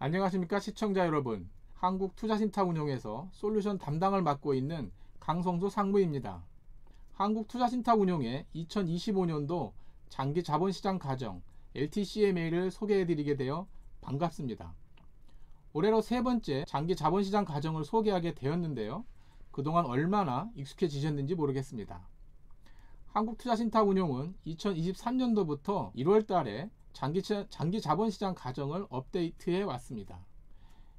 안녕하십니까 시청자 여러분. 한국투자신탁운용에서 솔루션 담당을 맡고 있는 강성수 상무입니다. 한국투자신탁운용의 2025년도 장기자본시장 가정 LTCMA를 소개해드리게 되어 반갑습니다. 올해로 세 번째 장기자본시장 가정을 소개하게 되었는데요. 그동안 얼마나 익숙해지셨는지 모르겠습니다. 한국투자신탁운용은 2023년도부터 1월 달에 장기자본시장 가정을 업데이트해 왔습니다.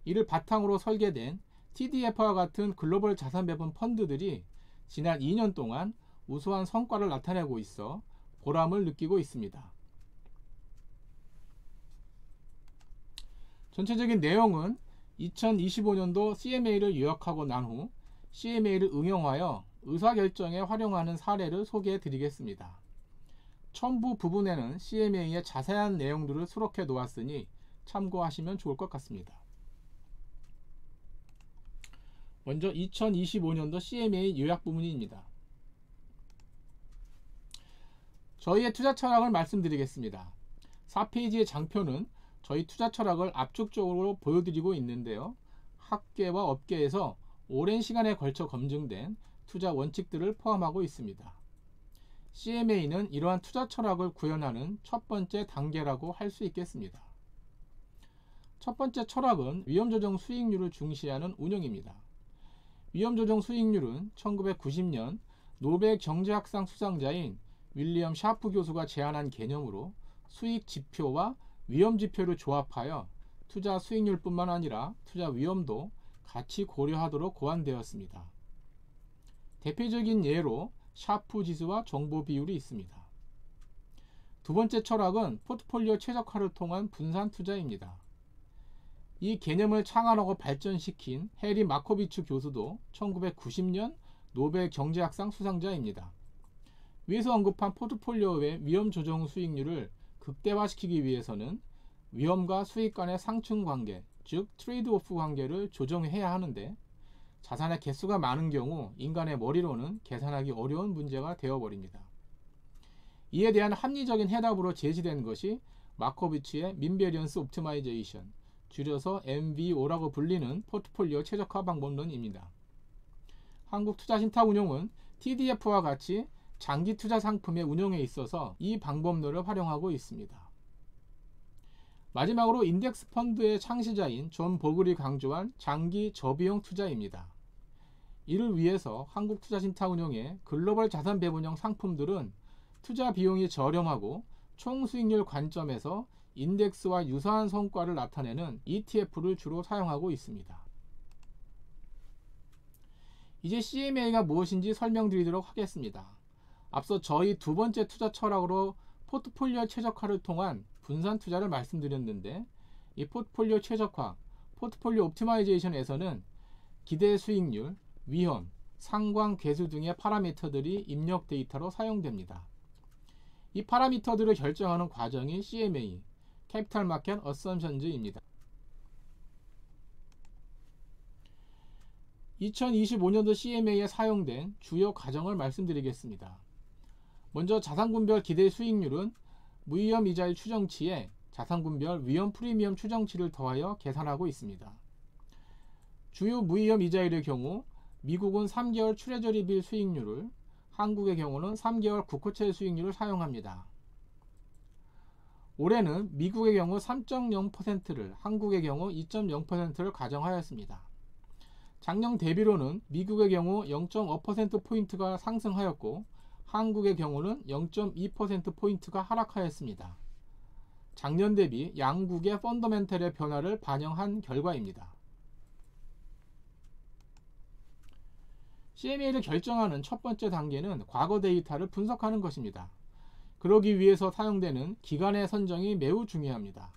이를 바탕으로 설계된 TDF와 같은 글로벌 자산배분 펀드들이 지난 2년 동안 우수한 성과를 나타내고 있어 보람을 느끼고 있습니다. 전체적인 내용은 2025년도 CMA를 요약하고 난 후 CMA를 응용하여 의사결정에 활용하는 사례를 소개해 드리겠습니다. 첨부 부분에는 CMA의 자세한 내용들을 수록해 놓았으니 참고하시면 좋을 것 같습니다. 먼저 2025년도 CMA 요약 부분입니다. 저희의 투자 철학을 말씀드리겠습니다. 4페이지의 장표는 저희 투자 철학을 압축적으로 보여드리고 있는데요. 학계와 업계에서 오랜 시간에 걸쳐 검증된 투자 원칙들을 포함하고 있습니다. CMA는 이러한 투자 철학을 구현하는 첫 번째 단계라고 할 수 있겠습니다. 첫 번째 철학은 위험조정 수익률을 중시하는 운용입니다. 위험조정 수익률은 1990년 노벨 경제학상 수상자인 윌리엄 샤프 교수가 제안한 개념으로 수익 지표와 위험 지표를 조합하여 투자 수익률뿐만 아니라 투자 위험도 같이 고려하도록 고안되었습니다. 대표적인 예로 샤프 지수와 정보 비율이 있습니다. 두 번째 철학은 포트폴리오 최적화를 통한 분산 투자입니다. 이 개념을 창안하고 발전시킨 해리 마코비츠 교수도 1990년 노벨 경제학상 수상자입니다. 위에서 언급한 포트폴리오의 위험 조정 수익률을 극대화시키기 위해서는 위험과 수익 간의 상충 관계, 즉 트레이드오프 관계를 조정해야 하는데 자산의 개수가 많은 경우 인간의 머리로는 계산하기 어려운 문제가 되어버립니다. 이에 대한 합리적인 해답으로 제시된 것이 마코비츠의 민베리언스 옵티마이제이션, 줄여서 MBO라고 불리는 포트폴리오 최적화 방법론입니다. 한국투자신탁운용은 TDF와 같이 장기 투자 상품의 운용에 있어서 이 방법론을 활용하고 있습니다. 마지막으로 인덱스 펀드의 창시자인 존 보글이 강조한 장기 저비용 투자입니다. 이를 위해서 한국투자신탁운용의 글로벌 자산 배분형 상품들은 투자 비용이 저렴하고 총 수익률 관점에서 인덱스와 유사한 성과를 나타내는 ETF를 주로 사용하고 있습니다. 이제 CMA가 무엇인지 설명드리도록 하겠습니다. 앞서 저희 두 번째 투자 철학으로 포트폴리오 최적화를 통한 분산 투자를 말씀드렸는데, 이 포트폴리오 최적화, 포트폴리오 옵티마이제이션에서는 기대 수익률, 위험, 상관 괴수 등의 파라미터들이 입력 데이터로 사용됩니다. 이 파라미터들을 결정하는 과정이 CMA, 캐피탈 마켓 어썸션즈입니다. 2025년도 CMA에 사용된 주요 과정을 말씀드리겠습니다. 먼저 자산군별 기대 수익률은 무위험 이자율 추정치에 자산군별 위험 프리미엄 추정치를 더하여 계산하고 있습니다. 주요 무위험 이자율의 경우 미국은 3개월 트레저리 빌 수익률을, 한국의 경우는 3개월 국고채 수익률을 사용합니다. 올해는 미국의 경우 3.0%를, 한국의 경우 2.0%를 가정하였습니다. 작년 대비로는 미국의 경우 0.5%포인트가 상승하였고 한국의 경우는 0.2%포인트가 하락하였습니다. 작년 대비 양국의 펀더멘털의 변화를 반영한 결과입니다. CMA를 결정하는 첫 번째 단계는 과거 데이터를 분석하는 것입니다. 그러기 위해서 사용되는 기간의 선정이 매우 중요합니다.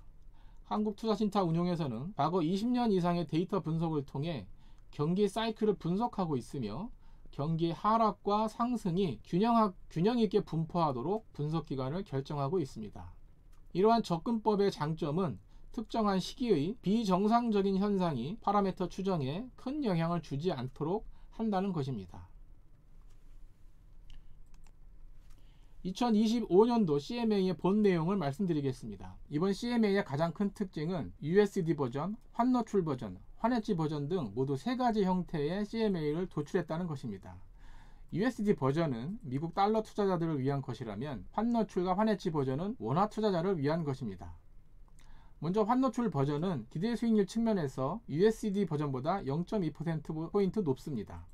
한국투자신탁운용에서는 과거 20년 이상의 데이터 분석을 통해 경기 사이클을 분석하고 있으며 경기 하락과 상승이 균형 있게 분포하도록 분석 기간을 결정하고 있습니다. 이러한 접근법의 장점은 특정한 시기의 비정상적인 현상이 파라미터 추정에 큰 영향을 주지 않도록 한다는 것입니다. 2025년도 CMA의 본 내용을 말씀드리겠습니다. 이번 CMA의 가장 큰 특징은 USD 버전, 환노출 버전, 환해지 버전 등 모두 3가지 형태의 CMA를 도출했다는 것입니다. USD 버전은 미국 달러 투자자들을 위한 것이라면 환노출과 환해지 버전은 원화 투자자를 위한 것입니다. 먼저 환노출 버전은 기대 수익률 측면에서 USD 버전보다 0.2%포인트 높습니다.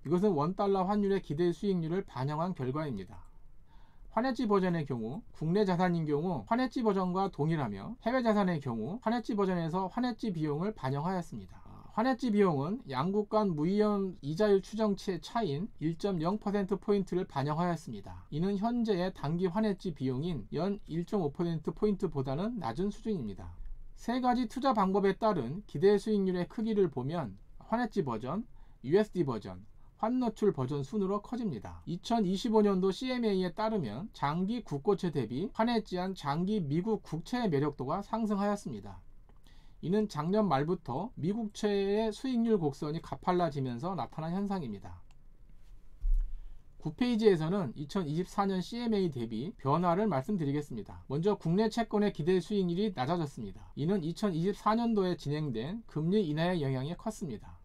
이것은 원달러 환율의 기대 수익률을 반영한 결과입니다. 환해지 버전의 경우 국내 자산인 경우 환해지 버전과 동일하며 해외 자산의 경우 환해지 버전에서 환해지 비용을 반영하였습니다. 환해지 비용은 양국 간 무이혼 이자율 추정치의 차인 1.0%포인트를 반영하였습니다. 이는 현재의 단기 환해지 비용인 연 1.5%포인트보다는 낮은 수준입니다. 3가지 투자 방법에 따른 기대 수익률의 크기를 보면 환해지 버전, USD 버전, 환노출 버전 순으로 커집니다. 2025년도 CMA에 따르면 장기 국고채 대비 환해지한 장기 미국 국채의 매력도가 상승하였습니다. 이는 작년 말부터 미국채의 수익률 곡선이 가팔라지면서 나타난 현상입니다. 9페이지에서는 2024년 CMA 대비 변화를 말씀드리겠습니다. 먼저 국내 채권의 기대 수익률이 낮아졌습니다. 이는 2024년도에 진행된 금리 인하의 영향이 컸습니다.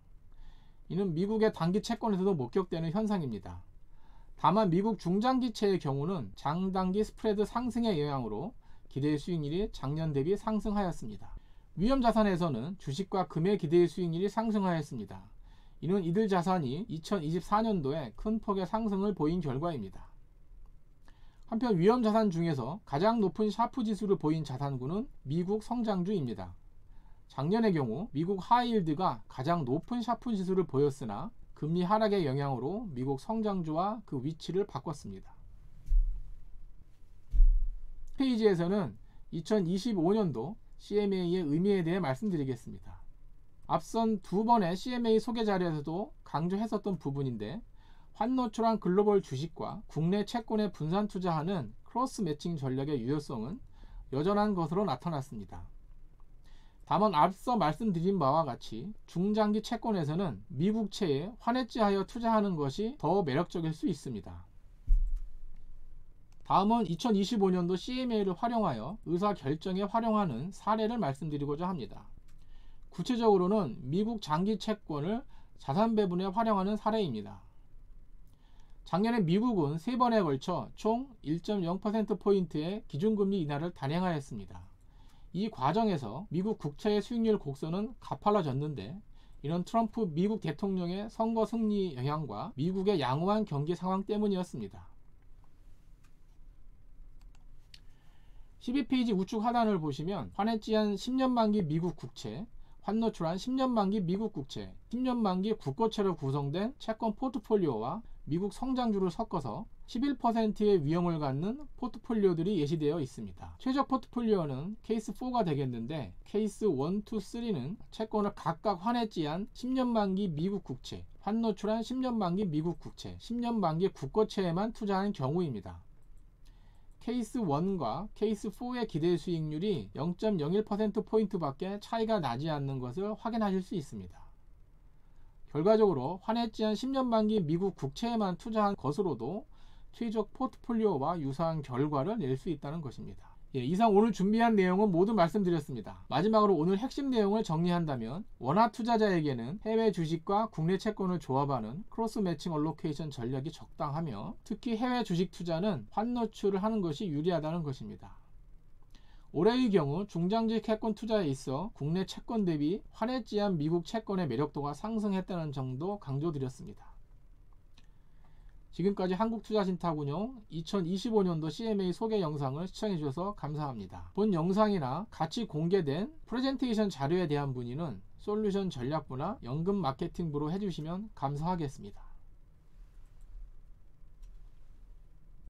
이는 미국의 단기 채권에서도 목격되는 현상입니다. 다만 미국 중장기채의 경우는 장단기 스프레드 상승의 영향으로 기대 수익률이 작년 대비 상승하였습니다. 위험자산에서는 주식과 금의 기대 수익률이 상승하였습니다. 이는 이들 자산이 2024년도에 큰 폭의 상승을 보인 결과입니다. 한편 위험자산 중에서 가장 높은 샤프 지수를 보인 자산군은 미국 성장주입니다. 작년의 경우 미국 하이힐드가 가장 높은 샤프 지수를 보였으나 금리 하락의 영향으로 미국 성장주와 그 위치를 바꿨습니다. 페이지에서는 2025년도 CMA의 의미에 대해 말씀드리겠습니다. 앞선 2번의 CMA 소개 자료에서도 강조했었던 부분인데 환노출한 글로벌 주식과 국내 채권에 분산 투자하는 크로스 매칭 전략의 유효성은 여전한 것으로 나타났습니다. 다만 앞서 말씀드린 바와 같이 중장기 채권에서는 미국채에 환해지하여 투자하는 것이 더 매력적일 수 있습니다. 다음은 2025년도 CMA를 활용하여 의사결정에 활용하는 사례를 말씀드리고자 합니다. 구체적으로는 미국 장기 채권을 자산 배분에 활용하는 사례입니다. 작년에 미국은 3번에 걸쳐 총 1.0%포인트의 기준금리 인하를 단행하였습니다. 이 과정에서 미국 국채의 수익률 곡선은 가팔라졌는데 이런 트럼프 미국 대통령의 선거 승리 영향과 미국의 양호한 경기 상황 때문이었습니다. 12페이지 우측 하단을 보시면 환해지한 10년 만기 미국 국채, 환노출한 10년 만기 미국 국채, 10년 만기 국고채로 구성된 채권 포트폴리오와 미국 성장주를 섞어서 11%의 위험을 갖는 포트폴리오들이 예시되어 있습니다. 최적 포트폴리오는 케이스 4가 되겠는데 케이스 1, 2, 3는 채권을 각각 환해지한 10년 만기 미국 국채, 환노출한 10년 만기 미국 국채, 10년 만기 국고채에만 투자하는 경우입니다. 케이스 1과 케이스 4의 기대 수익률이 0.01% 밖에 차이가 나지 않는 것을 확인하실 수 있습니다. 결과적으로 환해지한 10년 만기 미국 국채에만 투자한 것으로도 최적 포트폴리오와 유사한 결과를 낼 수 있다는 것입니다. 이상 오늘 준비한 내용은 모두 말씀드렸습니다. 마지막으로 오늘 핵심 내용을 정리한다면 원화 투자자에게는 해외 주식과 국내 채권을 조합하는 크로스 매칭 얼로케이션 전략이 적당하며 특히 해외 주식 투자는 환노출을 하는 것이 유리하다는 것입니다. 올해의 경우 중장기 채권 투자에 있어 국내 채권 대비 환해지한 미국 채권의 매력도가 상승했다는 점도 강조드렸습니다. 지금까지 한국투자신탁운용 2025년도 CMA 소개 영상을 시청해 주셔서 감사합니다. 본 영상이나 같이 공개된 프레젠테이션 자료에 대한 문의는 솔루션 전략부나 연금 마케팅부로 해주시면 감사하겠습니다.